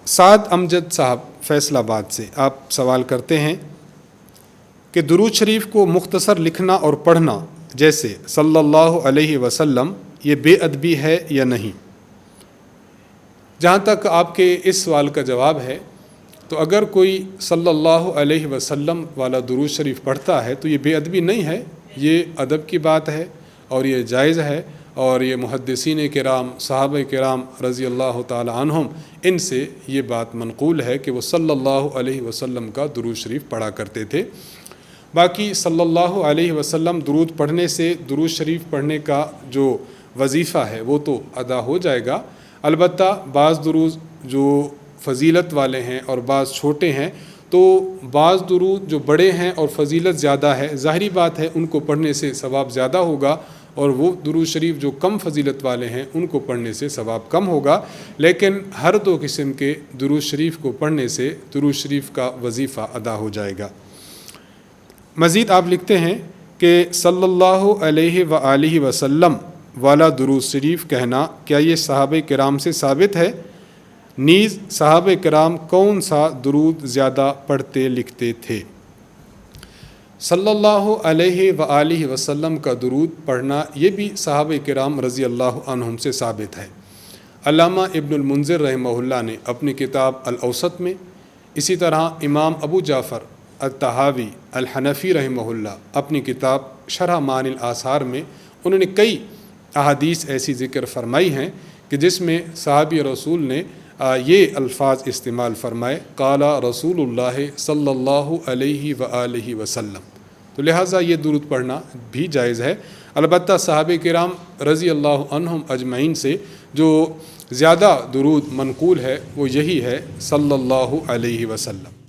سعد امجد صاحب فیصل آباد سے آپ سوال کرتے ہیں کہ درود شریف کو مختصر لکھنا اور پڑھنا جیسے صلی اللہ علیہ وسلم یہ بے ادبی ہے یا نہیں؟ جہاں تک آپ کے اس سوال کا جواب ہے تو اگر کوئی صلی اللہ علیہ وسلم والا درود شریف پڑھتا ہے تو یہ بے ادبی نہیں ہے، یہ ادب کی بات ہے اور یہ جائز ہے، اور یہ محدثین کرام صحابہ کرام رضی اللہ تعالی عنہم ان سے یہ بات منقول ہے کہ وہ صلی اللہ علیہ وسلم کا درود شریف پڑھا کرتے تھے۔ باقی صلی اللہ علیہ وسلم درود پڑھنے سے درود شریف پڑھنے کا جو وظیفہ ہے وہ تو ادا ہو جائے گا، البتہ بعض درود جو فضیلت والے ہیں اور بعض چھوٹے ہیں، تو بعض درود جو بڑے ہیں اور فضیلت زیادہ ہے، ظاہری بات ہے ان کو پڑھنے سے ثواب زیادہ ہوگا، اور وہ درود شریف جو کم فضیلت والے ہیں ان کو پڑھنے سے ثواب کم ہوگا، لیکن ہر دو قسم کے درود شریف کو پڑھنے سے درود شریف کا وظیفہ ادا ہو جائے گا۔ مزید آپ لکھتے ہیں کہ صلی اللہ علیہ وآلہ وسلم والا درود شریف کہنا کیا یہ صحابہ کرام سے ثابت ہے؟ نیز صحابہ کرام کون سا درود زیادہ پڑھتے لکھتے تھے؟ صلی اللہ علیہ وآلہ وسلم کا درود پڑھنا یہ بھی صحابہ کرام رضی اللہ عنہم سے ثابت ہے۔ علامہ ابن المنذر رحمہ اللہ نے اپنی کتاب الاوسط میں، اسی طرح امام ابو جعفر الطحاوی الحنفی رحمہ اللہ اپنی کتاب شرح معانی الآثار میں انہوں نے کئی احادیث ایسی ذکر فرمائی ہیں کہ جس میں صحابی رسول نے یہ الفاظ استعمال فرمائے، قال رسول اللہ صلی اللہ علیہ وآلہ وسلم، تو لہٰذا یہ درود پڑھنا بھی جائز ہے۔ البتہ صحابہ کرام رضی اللہ عنہم اجمعین سے جو زیادہ درود منقول ہے وہ یہی ہے صلی اللہ علیہ وسلم۔